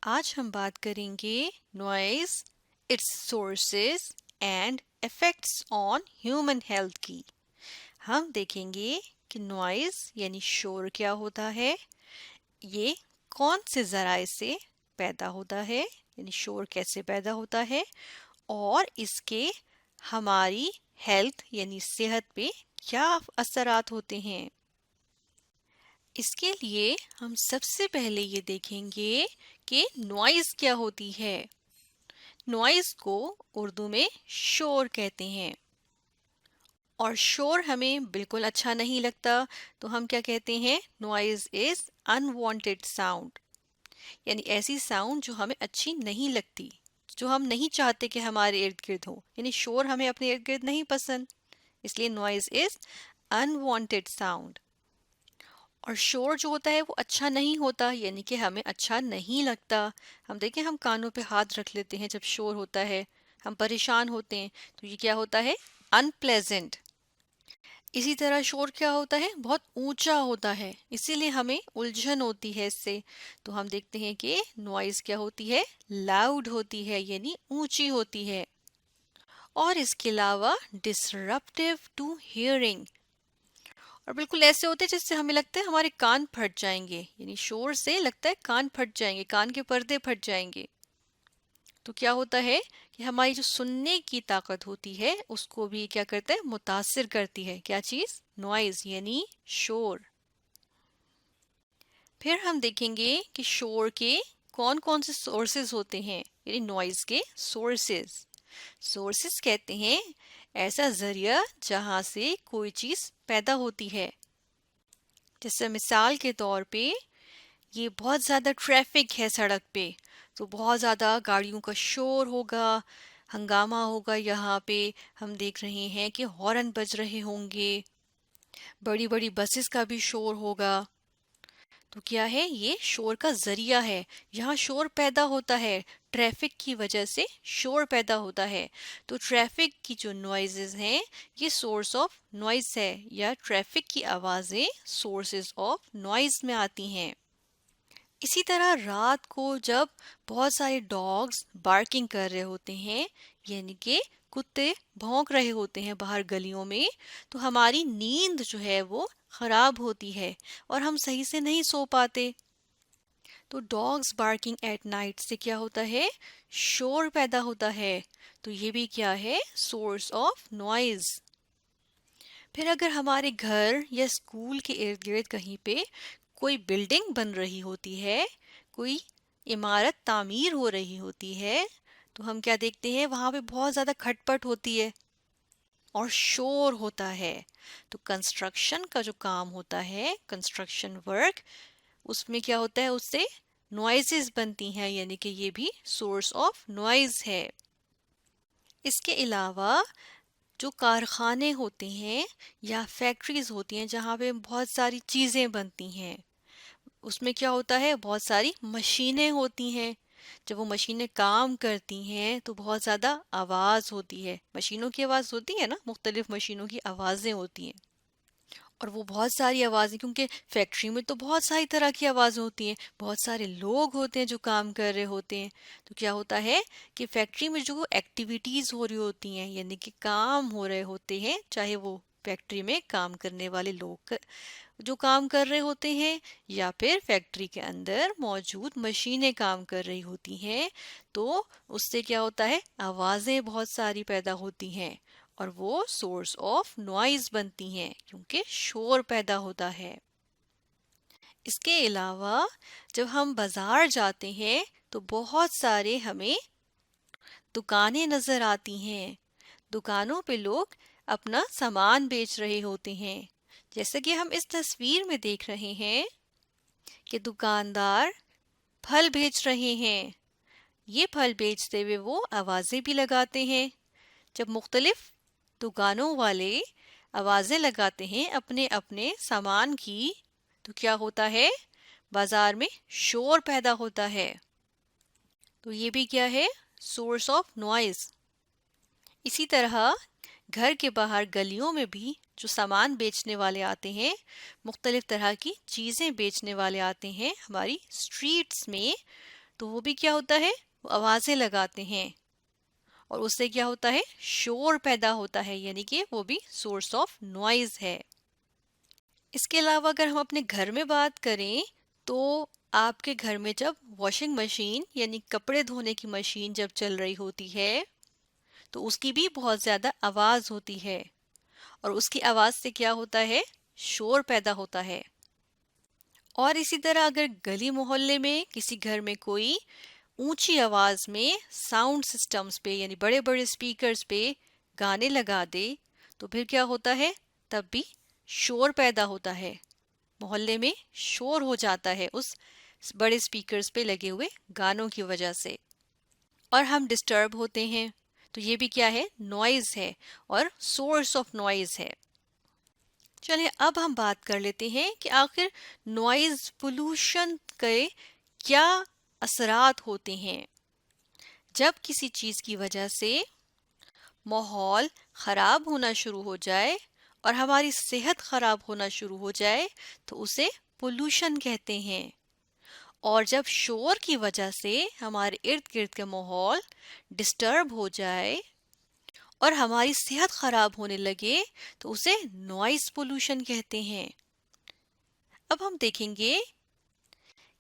آج ہم بات کریں گے noise, its sources and effects on human health کی۔ ہم دیکھیں گے کہ نوائز یعنی شور کیا ہوتا ہے، یہ کون سے ذرائع سے پیدا ہوتا ہے، یعنی شور کیسے پیدا ہوتا ہے، اور اس کے ہماری ہیلتھ یعنی صحت پہ کیا اثرات ہوتے ہیں۔ اس کے لیے ہم سب سے پہلے یہ دیکھیں گے کہ نوائز کیا ہوتی ہے۔ نوائز کو اردو میں شور کہتے ہیں، اور شور ہمیں بالکل اچھا نہیں لگتا، تو ہم کیا کہتے ہیں؟ نوائز از unwanted ساؤنڈ، یعنی ایسی ساؤنڈ جو ہمیں اچھی نہیں لگتی، جو ہم نہیں چاہتے کہ ہمارے ارد گرد ہو، یعنی شور ہمیں اپنے ارد گرد نہیں پسند، اس لیے نوائز از unwanted ساؤنڈ۔ اور شور جو ہوتا ہے وہ اچھا نہیں ہوتا، یعنی کہ ہمیں اچھا نہیں لگتا۔ ہم دیکھیں، ہم کانوں پہ ہاتھ رکھ لیتے ہیں جب شور ہوتا ہے، ہم پریشان ہوتے ہیں، تو یہ کیا ہوتا ہے؟ انپلیزنٹ۔ اسی طرح شور کیا ہوتا ہے؟ بہت اونچا ہوتا ہے، اسی لیے ہمیں الجھن ہوتی ہے اس سے۔ تو ہم دیکھتے ہیں کہ نوائز کیا ہوتی ہے؟ لاؤڈ ہوتی ہے، یعنی اونچی ہوتی ہے۔ اور اس کے علاوہ ڈسرپٹیو ٹو ہیئرنگ، اور بالکل ایسے ہوتے ہیں جس سے ہمیں لگتا ہے ہمارے کان پھٹ جائیں گے، یعنی شور سے لگتا ہے کان پھٹ جائیں گے، کان کے پردے پھٹ جائیں گے۔ تو کیا ہوتا ہے کہ ہماری جو سننے کی طاقت ہوتی ہے اس کو بھی کیا کرتا ہے؟ متاثر کرتی ہے۔ کیا چیز؟ نوائز یعنی شور۔ پھر ہم دیکھیں گے کہ شور کے کون کون سے سورسز ہوتے ہیں، یعنی نوائز کے سورسز۔ سورسز کہتے ہیں ایسا ذریعہ جہاں سے کوئی چیز پیدا ہوتی ہے۔ جیسے مثال کے طور پہ یہ بہت زیادہ ٹریفک ہے سڑک پہ، تو بہت زیادہ گاڑیوں کا شور ہوگا، ہنگامہ ہوگا، یہاں پہ ہم دیکھ رہے ہیں کہ ہارن بج رہے ہوں گے، بڑی بڑی بسز کا بھی شور ہوگا۔ تو کیا ہے؟ یہ شور کا ذریعہ ہے، یہاں شور پیدا ہوتا ہے، ٹریفک کی وجہ سے شور پیدا ہوتا ہے۔ تو ٹریفک کی جو نوائزز ہیں یہ سورس آف نوائز ہے، یا ٹریفک کی آوازیں سورسز آف نوائز میں آتی ہیں۔ اسی طرح رات کو جب بہت سارے ڈاگز بارکنگ کر رہے ہوتے ہیں، یعنی کہ کتے بھونک رہے ہوتے ہیں باہر گلیوں میں، تو ہماری نیند جو ہے وہ خراب ہوتی ہے اور ہم صحیح سے نہیں سو پاتے۔ تو ڈاگز بارکنگ ایٹ نائٹ سے کیا ہوتا ہے؟ شور پیدا ہوتا ہے، تو یہ بھی کیا ہے؟ Source of noise. پھر اگر ہمارے گھر یا اسکول کے ارد گرد کہیں پہ کوئی بلڈنگ بن رہی ہوتی ہے، کوئی عمارت تعمیر ہو رہی ہوتی ہے، تو ہم کیا دیکھتے ہیں؟ وہاں پہ بہت زیادہ کھٹ پٹ ہوتی ہے اور شور ہوتا ہے۔ تو کنسٹرکشن کا جو کام ہوتا ہے، کنسٹرکشن ورک، اس میں کیا ہوتا ہے؟ اس سے نوائزز بنتی ہیں، یعنی کہ یہ بھی سورس آف نوائز ہے۔ اس کے علاوہ جو کارخانے ہوتے ہیں یا فیکٹریز ہوتی ہیں جہاں پہ بہت ساری چیزیں بنتی ہیں، اس میں کیا ہوتا ہے؟ بہت ساری مشینیں ہوتی ہیں۔ جب وہ مشینیں کام کرتی ہیں تو بہت زیادہ آواز ہوتی ہے، مشینوں کی آواز ہوتی ہے نا، مختلف مشینوں کی آوازیں ہوتی ہیں، اور وہ بہت ساری آوازیں، کیونکہ فیکٹری میں تو بہت ساری طرح کی آوازیں ہوتی ہیں، بہت سارے لوگ ہوتے ہیں جو کام کر رہے ہوتے ہیں۔ تو کیا ہوتا ہے کہ فیکٹری میں جو ایکٹیویٹیز ہو رہی ہوتی ہیں، یعنی کہ کام ہو رہے ہوتے ہیں، چاہے وہ فیکٹری میں کام کرنے والے لوگ جو کام کر رہے ہوتے ہیں یا پھر فیکٹری کے اندر موجود مشینیں کام کر رہی ہوتی ہیں، تو اس سے کیا ہوتا ہے؟ آوازیں بہت ساری پیدا ہوتی ہیں، اور وہ سورس آف نوائز بنتی ہیں کیونکہ شور پیدا ہوتا ہے۔ اس کے علاوہ جب ہم بازار جاتے ہیں تو بہت سارے ہمیں دکانیں نظر آتی ہیں، دکانوں پہ لوگ اپنا سامان بیچ رہے ہوتے ہیں، جیسے کہ ہم اس تصویر میں دیکھ رہے ہیں کہ دکاندار پھل بیچ رہے ہیں۔ یہ پھل بیچتے ہوئے وہ آوازیں بھی لگاتے ہیں۔ جب مختلف دکانوں والے آوازیں لگاتے ہیں اپنے اپنے سامان کی، تو کیا ہوتا ہے؟ بازار میں شور پیدا ہوتا ہے۔ تو یہ بھی کیا ہے؟ Source of noise. اسی طرح گھر کے باہر گلیوں میں بھی جو سامان بیچنے والے آتے ہیں، مختلف طرح کی چیزیں بیچنے والے آتے ہیں ہماری اسٹریٹس میں، تو وہ بھی کیا ہوتا ہے، وہ آوازیں لگاتے ہیں اور اس سے کیا ہوتا ہے، شور پیدا ہوتا ہے، یعنی کہ وہ بھی سورس آف نوائز ہے۔ اس کے علاوہ اگر ہم اپنے گھر میں بات کریں تو آپ کے گھر میں جب واشنگ مشین یعنی کپڑے دھونے کی مشین جب چل رہی ہوتی ہے تو اس کی بھی بہت زیادہ آواز ہوتی ہے، اور اس کی آواز سے کیا ہوتا ہے، شور پیدا ہوتا ہے۔ اور اسی طرح اگر گلی محلے میں کسی گھر میں کوئی اونچی آواز میں ساؤنڈ سسٹمز پہ یعنی بڑے بڑے سپیکرز پہ گانے لگا دے تو پھر کیا ہوتا ہے، تب بھی شور پیدا ہوتا ہے، محلے میں شور ہو جاتا ہے اس بڑے سپیکرز پہ لگے ہوئے گانوں کی وجہ سے، اور ہم ڈسٹرب ہوتے ہیں۔ تو یہ بھی کیا ہے، نوائز ہے اور سورس آف نوائز ہے۔ چلیے اب ہم بات کر لیتے ہیں کہ آخر نوائز پولوشن کے کیا اثرات ہوتے ہیں۔ جب کسی چیز کی وجہ سے ماحول خراب ہونا شروع ہو جائے اور ہماری صحت خراب ہونا شروع ہو جائے تو اسے پولوشن کہتے ہیں، اور جب شور کی وجہ سے ہمارے ارد گرد کا ماحول ڈسٹرب ہو جائے اور ہماری صحت خراب ہونے لگے تو اسے نوائز پولوشن کہتے ہیں۔ اب ہم دیکھیں گے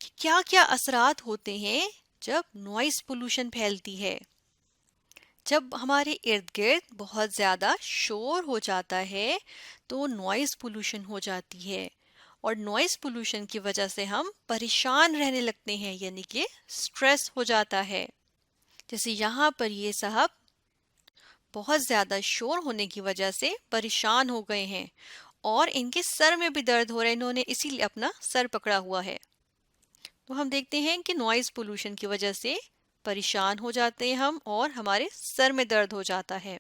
کہ کیا کیا اثرات ہوتے ہیں جب نوائز پولوشن پھیلتی ہے۔ جب ہمارے ارد گرد بہت زیادہ شور ہو جاتا ہے تو نوائز پولوشن ہو جاتی ہے، اور نوائز پولوشن کی وجہ سے ہم پریشان رہنے لگتے ہیں، یعنی کہ سٹریس ہو جاتا ہے۔ جیسے یہاں پر یہ صاحب بہت زیادہ شور ہونے کی وجہ سے پریشان ہو گئے ہیں اور ان کے سر میں بھی درد ہو رہا ہے، انہوں نے اسی لیے اپنا سر پکڑا ہوا ہے۔ تو ہم دیکھتے ہیں کہ نوائز پولوشن کی وجہ سے پریشان ہو جاتے ہیں ہم اور ہمارے سر میں درد ہو جاتا ہے۔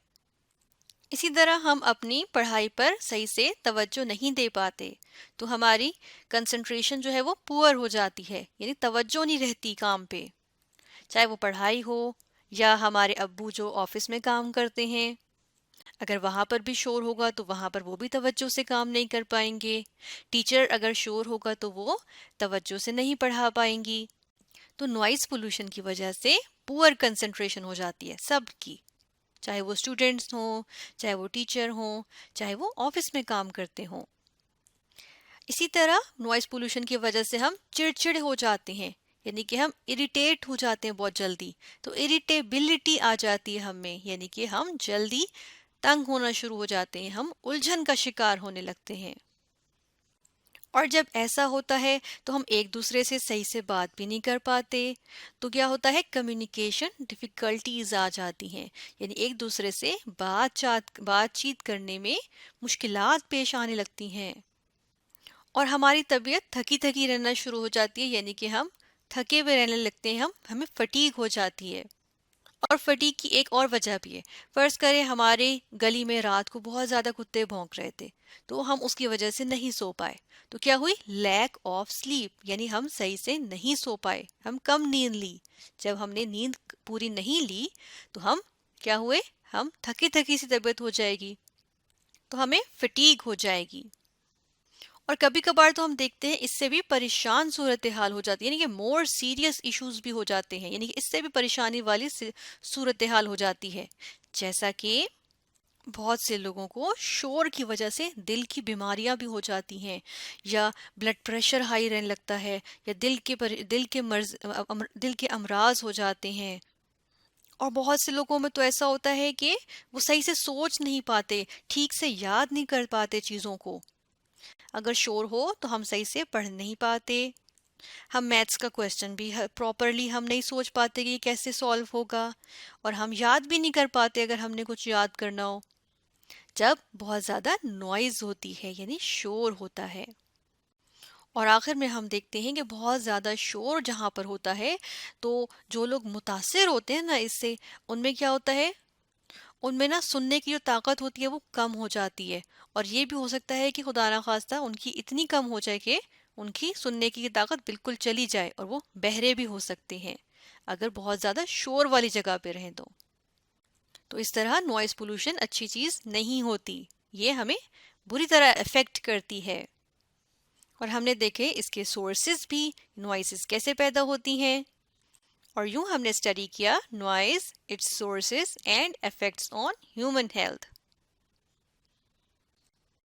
اسی طرح ہم اپنی پڑھائی پر صحیح سے توجہ نہیں دے پاتے تو ہماری کنسنٹریشن جو ہے وہ پور ہو جاتی ہے، یعنی توجہ نہیں رہتی کام پہ، چاہے وہ پڑھائی ہو یا ہمارے ابو جو آفس میں کام کرتے ہیں، اگر وہاں پر بھی شور ہوگا تو وہاں پر وہ بھی توجہ سے کام نہیں کر پائیں گے، ٹیچر اگر شور ہوگا تو وہ توجہ سے نہیں پڑھا پائیں گی۔ تو نوائز پولوشن کی وجہ سے پور کنسنٹریشن ہو جاتی ہے سب کی، چاہے وہ اسٹوڈنٹس ہوں، چاہے وہ ٹیچر ہوں، چاہے وہ آفس میں کام کرتے ہوں۔ اسی طرح نوائز پولوشن کی وجہ سے ہم چڑچڑے ہو جاتے ہیں، یعنی کہ ہم اریٹیٹ ہو جاتے ہیں بہت جلدی، تو اریٹیبلٹی آ جاتی ہے ہم میں، یعنی کہ ہم جلدی تنگ ہونا شروع ہو جاتے ہیں، ہم الجھن کا شکار ہونے لگتے ہیں۔ اور جب ایسا ہوتا ہے تو ہم ایک دوسرے سے صحیح سے بات بھی نہیں کر پاتے، تو کیا ہوتا ہے، کمیونیکیشن ڈیفیکلٹیز آ جاتی ہیں، یعنی ایک دوسرے سے بات چیت کرنے میں مشکلات پیش آنے لگتی ہیں، اور ہماری طبیعت تھکی تھکی رہنا شروع ہو جاتی ہے، یعنی کہ ہم تھکے ہوئے رہنے لگتے ہیں، ہمیں فٹیگ ہو جاتی ہے۔ اور فٹیگ کی ایک اور وجہ بھی ہے، فرض کریں ہمارے گلی میں رات کو بہت زیادہ کتے بھونک رہے تھے تو ہم اس کی وجہ سے نہیں سو پائے، تو کیا ہوئی، لیک آف سلیپ، یعنی ہم صحیح سے نہیں سو پائے، ہم کم نیند لی۔ جب ہم نے نیند پوری نہیں لی تو ہم کیا ہوئے، ہم تھکی تھکی سی طبیعت ہو جائے گی، تو ہمیں فٹیگ ہو جائے گی۔ اور کبھی کبھار تو ہم دیکھتے ہیں اس سے بھی پریشان صورتحال ہو جاتی ہے، یعنی کہ مور سیریس ایشوز بھی ہو جاتے ہیں، یعنی کہ اس سے بھی پریشانی والی صورتحال ہو جاتی ہے، جیسا کہ بہت سے لوگوں کو شور کی وجہ سے دل کی بیماریاں بھی ہو جاتی ہیں، یا بلڈ پریشر ہائی رہنے لگتا ہے، یا دل کے امراض ہو جاتے ہیں۔ اور بہت سے لوگوں میں تو ایسا ہوتا ہے کہ وہ صحیح سے سوچ نہیں پاتے، ٹھیک سے یاد نہیں کر پاتے چیزوں کو، اگر شور ہو تو ہم صحیح سے پڑھ نہیں پاتے، ہم میتھس کا کویسچن بھی پراپرلی ہم نہیں سوچ پاتے کہ یہ کیسے سالو ہوگا، اور ہم یاد بھی نہیں کر پاتے اگر ہم نے کچھ یاد کرنا ہو، جب بہت زیادہ نوائز ہوتی ہے، یعنی شور ہوتا ہے۔ اور آخر میں ہم دیکھتے ہیں کہ بہت زیادہ شور جہاں پر ہوتا ہے تو جو لوگ متاثر ہوتے ہیں نا اس سے، ان میں کیا ہوتا ہے، ان میں نا سننے کی جو طاقت ہوتی ہے وہ کم ہو جاتی ہے، اور یہ بھی ہو سکتا ہے کہ خدا نخواستہ ان کی اتنی کم ہو جائے کہ ان کی سننے کی طاقت بالکل چلی جائے اور وہ بہرے بھی ہو سکتے ہیں اگر بہت زیادہ شور والی جگہ پہ رہیں تو اس طرح نوائز پولوشن اچھی چیز نہیں ہوتی، یہ ہمیں بری طرح افیکٹ کرتی ہے۔ اور ہم نے دیکھے اس کے سورسز بھی، نوائسز کیسے پیدا ہوتی ہیں، اور یوں ہم نے اسٹڈی کیا noise, its sources and effects on human health.